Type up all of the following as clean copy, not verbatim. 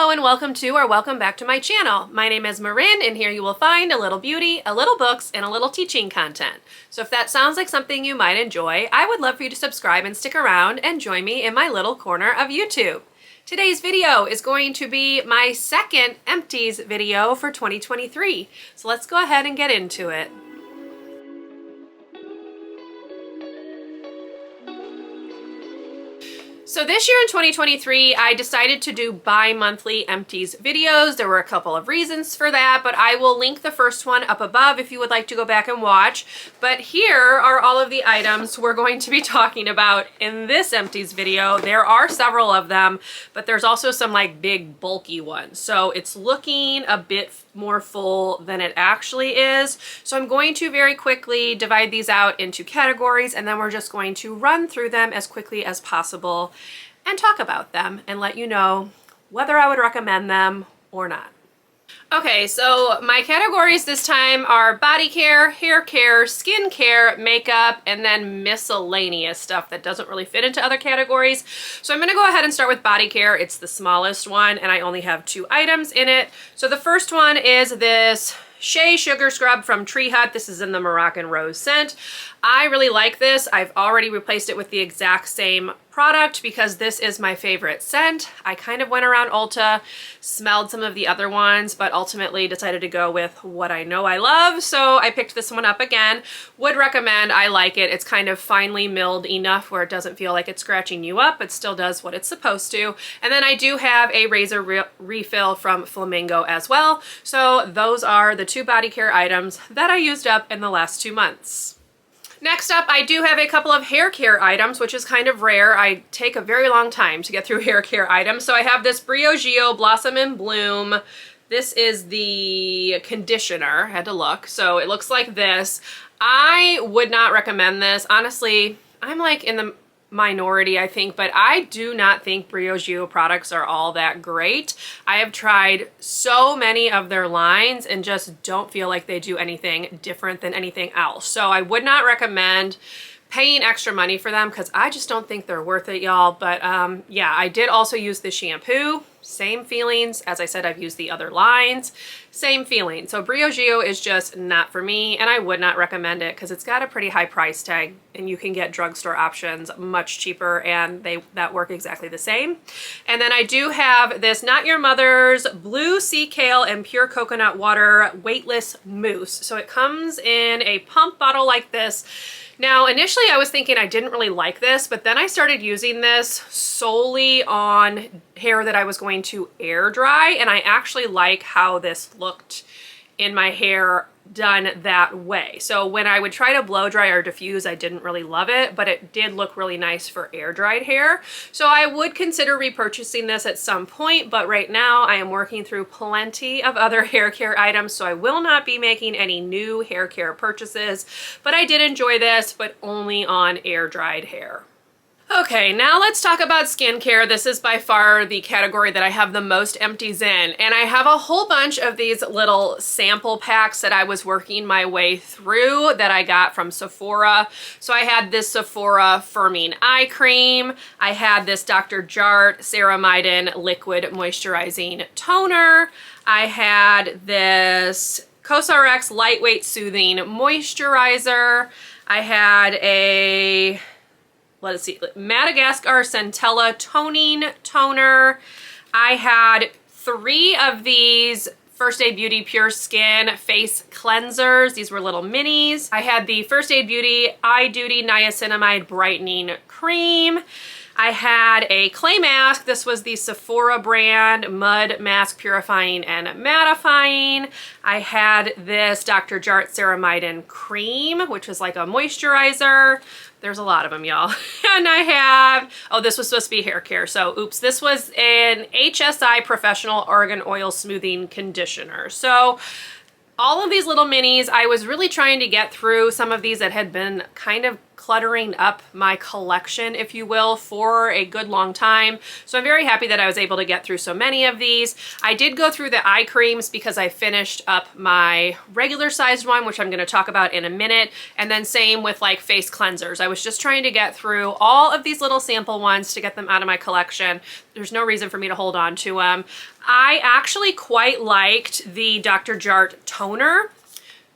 Hello and welcome to or welcome back to my channel. My name is Marin and here you will find a little beauty, a little books, and a little teaching content. So if that sounds like something you might enjoy, I would love for you to subscribe and stick around and join me in my little corner of YouTube. Today's video is going to be my second empties video for 2023. So let's go ahead and get into it. So this year in 2023, I decided to do bi-monthly empties videos. There were a couple of reasons for that, but I will link the first one up above if you would like to go back and watch. But here are all of the items we're going to be talking about in this empties video. There are several of them, but there's also some like big bulky ones. So it's looking a bit more full than it actually is. So I'm going to very quickly divide these out into categories, and then we're just going to run through them as quickly as possible and talk about them and let you know whether I would recommend them or not. Okay, so my categories this time are body care, hair care, skin care, makeup, and then miscellaneous stuff that doesn't really fit into other categories. So I'm going to go ahead and start with body care. It's the smallest one and I only have 2 items in it. So the first one is this Shea Sugar Scrub from Tree Hut. This is in the Moroccan Rose scent. I really like this. I've already replaced it with the exact same product because this is my favorite scent. I kind of went around Ulta, smelled some of the other ones, but ultimately decided to go with what I know I love. So I picked this one up again. Would recommend. I like it. It's kind of finely milled enough where it doesn't feel like it's scratching you up. It still does what it's supposed to. And then I do have a razor refill from Flamingo as well. So those are the 2 body care items that I used up in the last 2 months. Next up, I do have a couple of hair care items, which is kind of rare. I take a very long time to get through hair care items. So I have this BEAUTY Blossom and Bloom. This is the conditioner. I had to look. So it looks like this. I would not recommend this. Honestly, I'm like in the minority, I think, but I do not think BEAUTY products are all that great. I have tried so many of their lines and just don't feel like they do anything different than anything else. So I would not recommend paying extra money for them because I just don't think they're worth it, y'all. But yeah, I did also use the shampoo. Same feelings. As I said, I've used the other lines. Same feeling. So BEAUTY is just not for me, and I would not recommend it because it's got a pretty high price tag, and you can get drugstore options much cheaper, and that work exactly the same. And then I do have this Not Your Mother's Blue Sea Kale and Pure Coconut Water Weightless Mousse. So it comes in a pump bottle like this. Now, initially I was thinking I didn't really like this, but then I started using this solely on hair that I was going to air dry, and I actually like how this looked in my hair done that way. So when I would try to blow dry or diffuse, I didn't really love it, but it did look really nice for air dried hair. So I would consider repurchasing this at some point, but right now I am working through plenty of other hair care items, so I will not be making any new hair care purchases, but I did enjoy this, but only on air dried hair. Okay, now let's talk about skincare. This is by far the category that I have the most empties in, and I have a whole bunch of these little sample packs that I was working my way through that I got from Sephora. So I had this Sephora Firming Eye Cream. I had this Dr. Jart Ceramidin Liquid Moisturizing Toner. I had this COSRX Lightweight Soothing Moisturizer. I had a let's see, Madagascar Centella Toning Toner. I had 3 of these First Aid Beauty Pure Skin Face Cleansers. These were little minis. I had the First Aid Beauty Eye Duty Niacinamide Brightening Cream. I had a clay mask. This was the Sephora brand Mud Mask Purifying and Mattifying. I had this Dr. Jart Ceramidin Cream, which was like a moisturizer. There's a lot of them, y'all. And I have, oh, this was supposed to be hair care. So, oops, this was an HSI Professional Argan Oil Smoothing Conditioner. So, all of these little minis, I was really trying to get through some of these that had been kind of cluttering up my collection, if you will, for a good long time. So I'm very happy that I was able to get through so many of these. I did go through the eye creams because I finished up my regular sized one, which I'm going to talk about in a minute. And then same with like face cleansers. I was just trying to get through all of these little sample ones to get them out of my collection. There's no reason for me to hold on to them. I actually quite liked the Dr. Jart toner.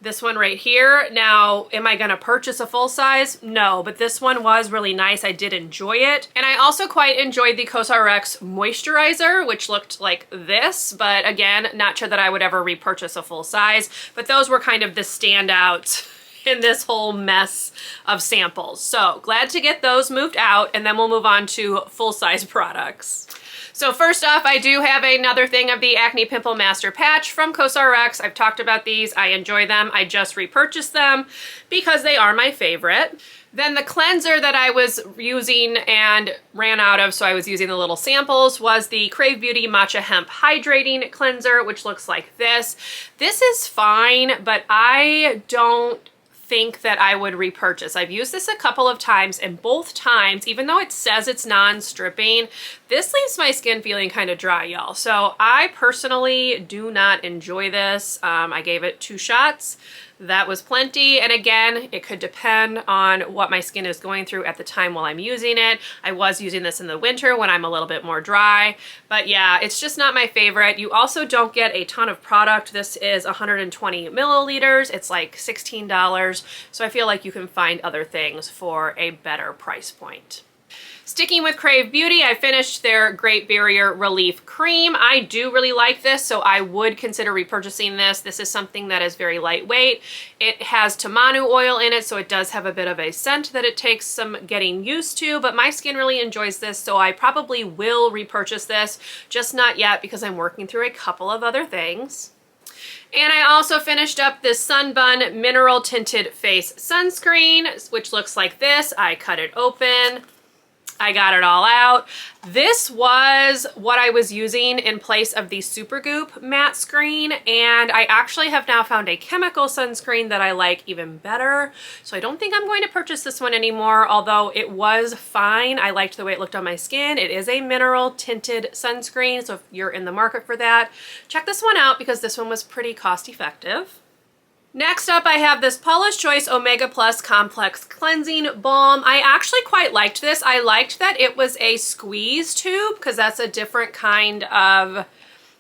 This one right here. Now, am I gonna purchase a full size? No, but this one was really nice. I did enjoy it. And I also quite enjoyed the COSRX moisturizer, which looked like this, but again, not sure that I would ever repurchase a full size, but those were kind of the standouts in this whole mess of samples. So glad to get those moved out, and then we'll move on to full-size products. So first off, I do have another thing of the Acne Pimple Master Patch from COSRX. I've talked about these. I enjoy them. I just repurchased them because they are my favorite. Then the cleanser that I was using and ran out of, so I was using the little samples, was the Crave Beauty Matcha Hemp Hydrating Cleanser, which looks like this. This is fine, but I don't think that I would repurchase. I've used this a couple of times, and both times, even though it says it's non-stripping, this leaves my skin feeling kind of dry, y'all. So I personally do not enjoy this. I gave it 2 shots. That was plenty. And again, it could depend on what my skin is going through at the time while I'm using it. I was using this in the winter when I'm a little bit more dry, but yeah, it's just not my favorite. You also don't get a ton of product. This is 120 milliliters. It's like $16. So I feel like you can find other things for a better price point. Sticking with Crave Beauty, I finished their Great Barrier Relief Cream. I do really like this, so I would consider repurchasing this. This is something that is very lightweight. It has tamanu oil in it, so it does have a bit of a scent that it takes some getting used to, but my skin really enjoys this, so I probably will repurchase this, just not yet because I'm working through a couple of other things. And I also finished up this Sunbun Mineral Tinted Face Sunscreen, which looks like this. I cut it open. I got it all out. This was what I was using in place of the Supergoop matte screen, and I actually have now found a chemical sunscreen that I like even better. So I don't think I'm going to purchase this one anymore, although it was fine. I liked the way it looked on my skin. It is a mineral tinted sunscreen, so if you're in the market for that, check this one out because this one was pretty cost effective. Next up, I have this Paula's Choice Omega Plus Complex Cleansing Balm. I actually quite liked this. I liked that it was a squeeze tube because that's a different kind of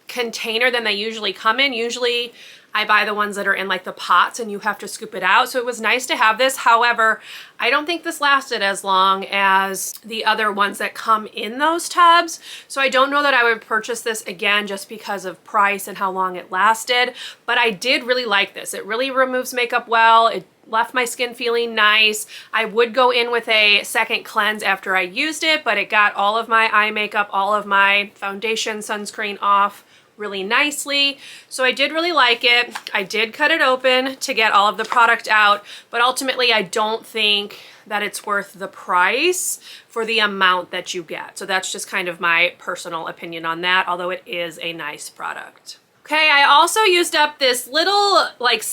container than they usually come in. Usually I buy the ones that are in like the pots and you have to scoop it out. So it was nice to have this. However, I don't think this lasted as long as the other ones that come in those tubs. So I don't know that I would purchase this again just because of price and how long it lasted. But I did really like this. It really removes makeup well. It left my skin feeling nice. I would go in with a second cleanse after I used it, but it got all of my eye makeup, all of my foundation, sunscreen off really nicely. So I did really like it. I did cut it open to get all of the product out, but ultimately I don't think that it's worth the price for the amount that you get. So that's just kind of my personal opinion on that, although it is a nice product. Okay, I also used up this little, like,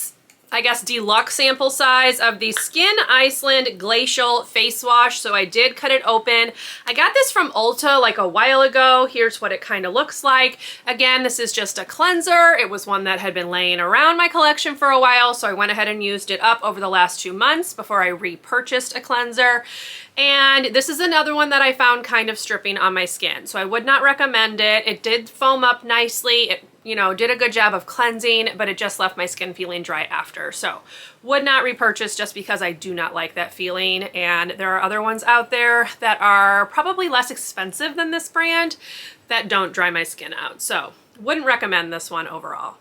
I guess deluxe sample size of the Skin Iceland Glacial Face Wash. So I did cut it open. I got this from Ulta like a while ago. Here's what it kind of looks like. Again, this is just a cleanser. It was one that had been laying around my collection for a while, so I went ahead and used it up over the last 2 months before I repurchased a cleanser. And this is another one that I found kind of stripping on my skin. So I would not recommend it. It did foam up nicely. It, you know, did a good job of cleansing, but it just left my skin feeling dry after. So would not repurchase just because I do not like that feeling. And there are other ones out there that are probably less expensive than this brand that don't dry my skin out. So wouldn't recommend this one overall.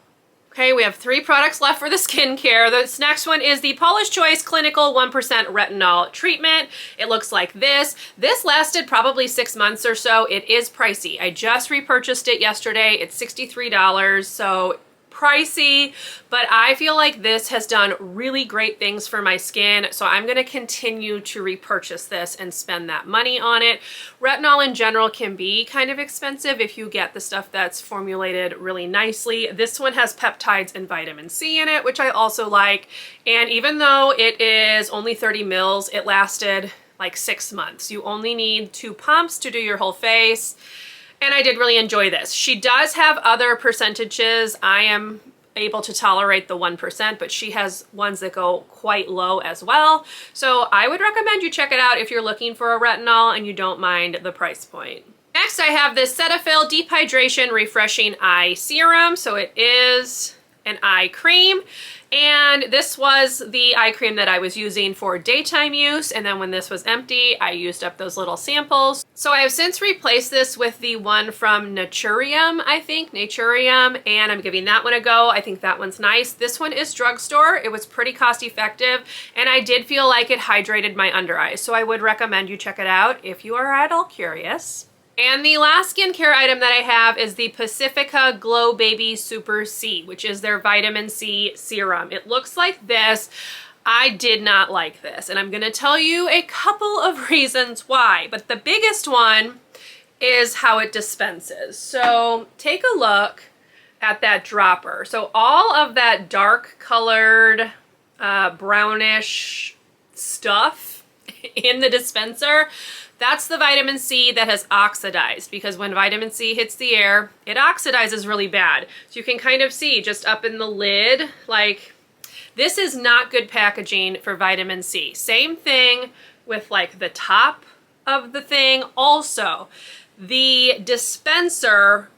Okay, we have 3 products left for the skincare. This next one is the Paula's Choice Clinical 1% Retinol Treatment. It looks like this. This lasted probably 6 months or so. It is pricey. I just repurchased it yesterday. It's $63, so pricey, but I feel like this has done really great things for my skin, so I'm going to continue to repurchase this and spend that money on it. Retinol in general can be kind of expensive if you get the stuff that's formulated really nicely. This one has peptides and vitamin C in it, which I also like, and even though it is only 30 mils, it lasted like 6 months. You only need 2 pumps to do your whole face. And I did really enjoy this. She does have other percentages. I am able to tolerate the 1%, but she has ones that go quite low as well. So I would recommend you check it out if you're looking for a retinol and you don't mind the price point. Next, I have this Cetaphil Deep Hydration Refreshing Eye Serum. So it is an eye cream, and this was the eye cream that I was using for daytime use, and then when this was empty I used up those little samples. So I have since replaced this with the one from Naturium, I think, Naturium, and I'm giving that one a go. I think that one's nice. This one is drugstore. It was pretty cost effective, and I did feel like it hydrated my under eyes, so I would recommend you check it out if you are at all curious. And the last skincare item that I have is the Pacifica Glow Baby Super C, which is their vitamin C serum. It looks like this. I did not like this, and I'm going to tell you a couple of reasons why, but the biggest one is how it dispenses. So take a look at that dropper. So all of that dark colored brownish stuff in the dispenser, that's the vitamin C that has oxidized, because when vitamin C hits the air, it oxidizes really bad. So you can kind of see just up in the lid, like, this is not good packaging for vitamin C. Same thing with like the top of the thing. Also, the dispenser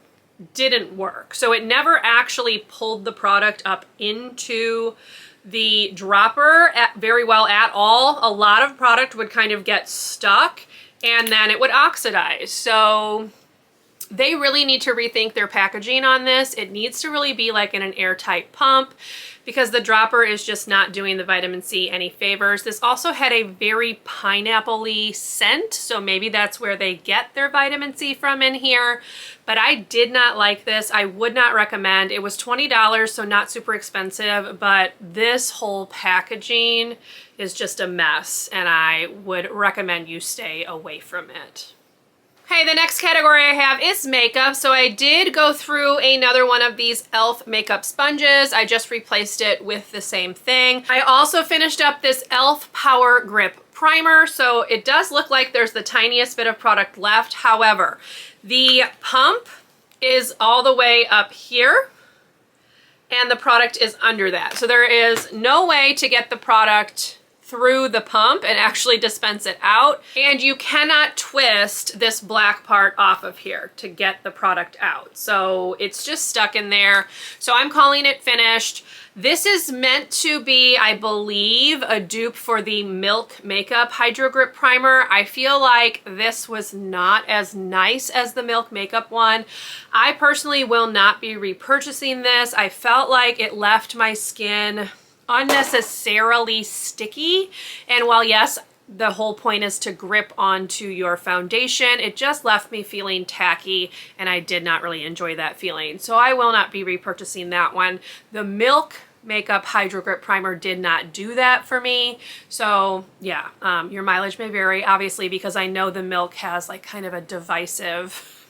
didn't work. So it never actually pulled the product up into the dropper very well at all. A lot of product would kind of get stuck and then it would oxidize. So they really need to rethink their packaging on this. It needs to really be like in an airtight pump, because the dropper is just not doing the vitamin C any favors. This also had a very pineapple-y scent, so maybe that's where they get their vitamin C from in here. But I did not like this. I would not recommend. It was $20, so not super expensive, but this whole packaging is just a mess, and I would recommend you stay away from it. Okay, the next category I have is makeup. So I did go through another one of these e.l.f. makeup sponges. I just replaced it with the same thing. I also finished up this e.l.f. Power Grip Primer. So it does look like there's the tiniest bit of product left. However, the pump is all the way up here and the product is under that. So there is no way to get the product through the pump and actually dispense it out. And you cannot twist this black part off of here to get the product out. So it's just stuck in there. So I'm calling it finished. This is meant to be, I believe, a dupe for the Milk Makeup Hydro Grip Primer. I feel like this was not as nice as the Milk Makeup one. I personally will not be repurchasing this. I felt like it left my skin unnecessarily sticky, and while yes, the whole point is to grip onto your foundation, it just left me feeling tacky, and I did not really enjoy that feeling. So I will not be repurchasing that one. The Milk Makeup Hydro Grip Primer did not do that for me. So yeah, your mileage may vary, obviously, because I know the Milk has like kind of a divisive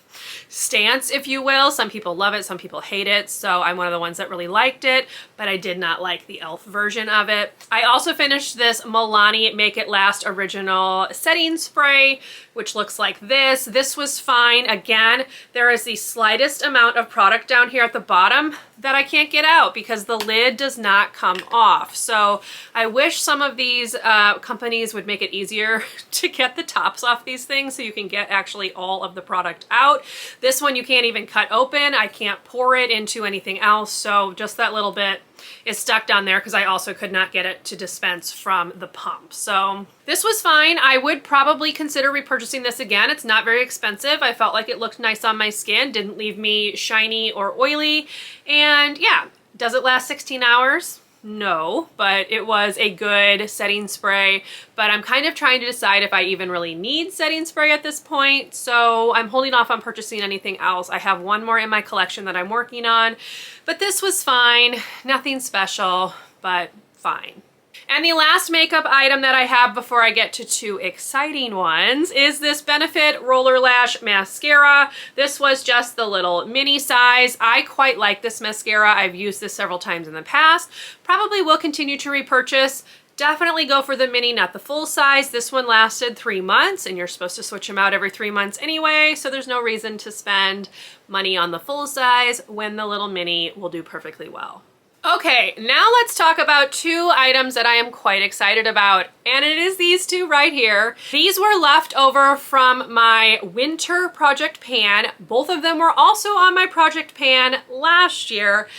stance, if you will. Some people love it, some people hate it. So I'm one of the ones that really liked it, but I did not like the e.l.f. version of it. I also finished this Milani Make It Last Original Setting Spray, which looks like this. This was fine. Again, there is the slightest amount of product down here at the bottom that I can't get out because the lid does not come off. So I wish some of these companies would make it easier to get the tops off these things so you can get actually all of the product out. This one you can't even cut open. I can't pour it into anything else. So just that little bit is stuck down there because I also could not get it to dispense from the pump. So this was fine. I would probably consider repurchasing this again. It's not very expensive. I felt like it looked nice on my skin, didn't leave me shiny or oily. And yeah, does it last 16 hours? No, but it was a good setting spray. But I'm kind of trying to decide if I even really need setting spray at this point. So I'm holding off on purchasing anything else. I have one more in my collection that I'm working on, but this was fine. Nothing special, but fine. And the last makeup item that I have before I get to two exciting ones is this Benefit Roller Lash Mascara. This was just the little mini size. I quite like this mascara. I've used this several times in the past. Probably will continue to repurchase. Definitely go for the mini, not the full size. This one lasted 3 months and you're supposed to switch them out every 3 months anyway, so there's no reason to spend money on the full size when the little mini will do perfectly well. Okay, now let's talk about two items that I am quite excited about, and it is these two right here. These were left over from my winter project pan. Both of them were also on my project pan last year,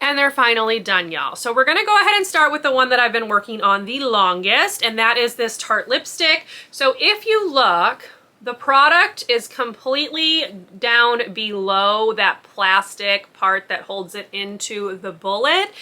and they're finally done, y'all. So we're gonna go ahead and start with the one that I've been working on the longest, and that is this Tarte lipstick. So if you look, the product is completely down below that plastic part that holds it into the bullet.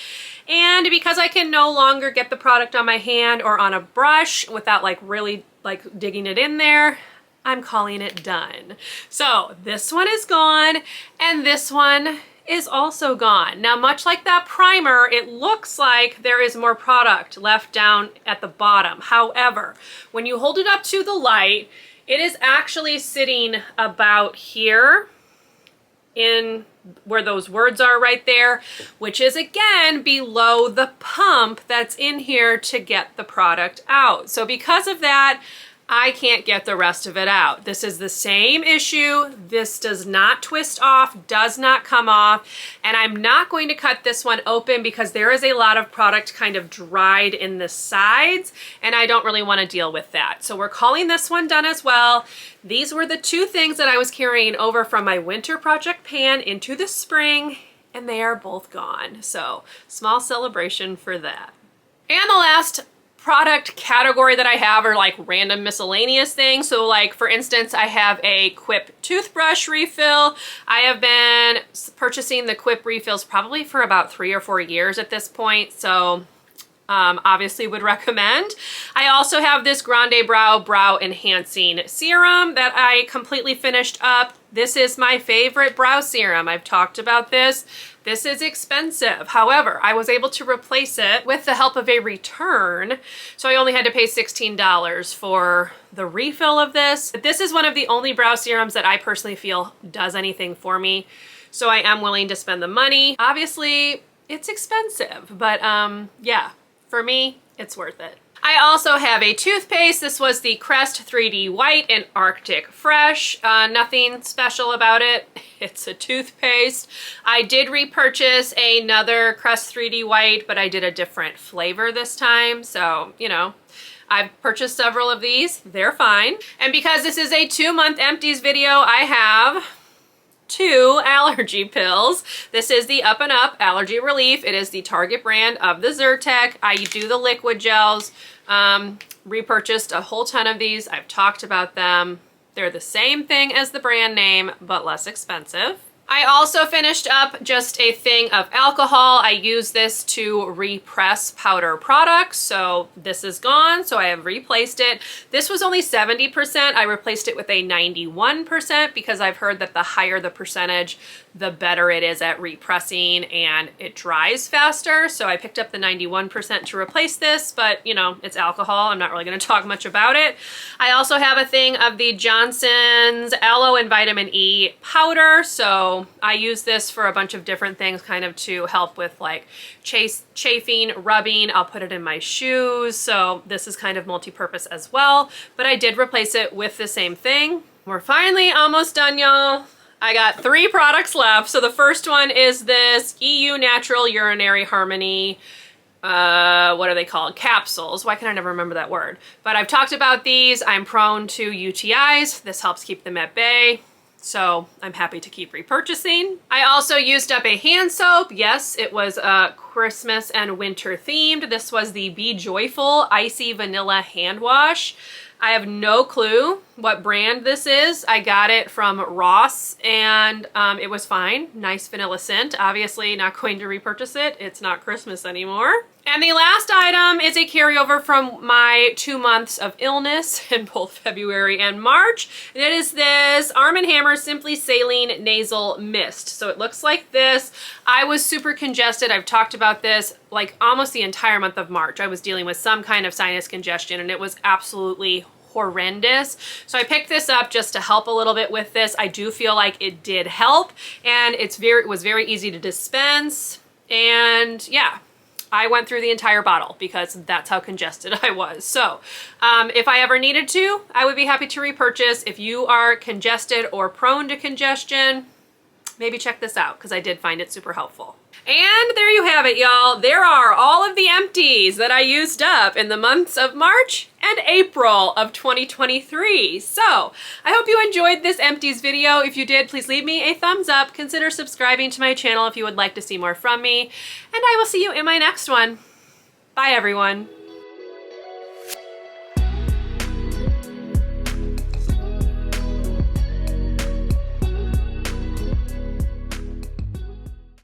And because I can no longer get the product on my hand or on a brush without like really like digging it in there, I'm calling it done. So this one is gone and this one is also gone. Now, much like that primer, it looks like there is more product left down at the bottom. However, when you hold it up to the light, it is actually sitting about here in where those words are right there, which is again below the pump that's in here to get the product out. So because of that, I can't get the rest of it out. This is the same issue. This does not twist off, does not come off, and I'm not going to cut this one open because there is a lot of product kind of dried in the sides, and I don't really want to deal with that. So we're calling this one done as well. These were the two things that I was carrying over from my winter project pan into the spring, and they are both gone. So small celebration for that. And the last product category that I have are like random miscellaneous things. So like for instance, I have a Quip toothbrush refill. I have been purchasing the Quip refills probably for about 3 or 4 years at this point. So obviously would recommend. I also have this Grande Brow Enhancing Serum that I completely finished up. This is my favorite brow serum. I've talked about this. This is expensive. However, I was able to replace it with the help of a return. So I only had to pay $16 for the refill of this. But this is one of the only brow serums that I personally feel does anything for me. So I am willing to spend the money. Obviously, it's expensive, but yeah, for me, it's worth it. I also have a toothpaste. This was the Crest 3D White in Arctic Fresh. Nothing special about it. It's a toothpaste. I did repurchase another Crest 3D White, but I did a different flavor this time. So, you know, I've purchased several of these. They're fine. And because this is a 2-month empties video, I have 2 allergy pills. This is the Up and Up Allergy Relief. It is the Target brand of the Zyrtec. I do the liquid gels. Repurchased a whole ton of these. I've talked about them. They're the same thing as the brand name, but less expensive. I also finished up just a thing of alcohol. I use this to repress powder products, so this is gone, so I have replaced it. This was only 70%. I replaced it with a 91% because I've heard that the higher the percentage, the better it is at repressing and it dries faster. So I picked up the 91% to replace this, but you know, it's alcohol. I'm not really going to talk much about it. I also have a thing of the Johnson's Aloe and Vitamin E powder, so I use this for a bunch of different things, kind of to help with like chafing, rubbing. I'll put it in my shoes. So this is kind of multi-purpose as well, but I did replace it with the same thing. We're finally almost done, y'all. I got 3 products left. So the first one is this EU Natural Urinary Harmony, what are they called? Capsules. Why can I never remember that word? But I've talked about these. I'm prone to UTIs. This helps keep them at bay. So I'm happy to keep repurchasing. I also used up a hand soap. Yes, it was Christmas and winter themed. This was the Be Joyful Icy Vanilla Hand Wash. I have no clue what brand this is. I got it from Ross, and it was fine. Nice vanilla scent. Obviously not going to repurchase it. It's not Christmas anymore. And the last item is a carryover from my 2 months of illness in both February and March. And it is this Arm & Hammer Simply Saline Nasal Mist. So it looks like this. I was super congested. I've talked about this like almost the entire month of March. I was dealing with some kind of sinus congestion, and it was absolutely horrendous. So I picked this up just to help a little bit with this. I do feel like it did help, and it was very easy to dispense. And yeah, I went through the entire bottle because that's how congested I was. So if I ever needed to, I would be happy to repurchase. If you are congested or prone to congestion, maybe check this out because I did find it super helpful. And there you have it, y'all. There are all of the empties that I used up in the months of March and April of 2023. So I hope you enjoyed this empties video. If you did, please leave me a thumbs up. Consider subscribing to my channel if you would like to see more from me. And I will see you in my next one. Bye, everyone.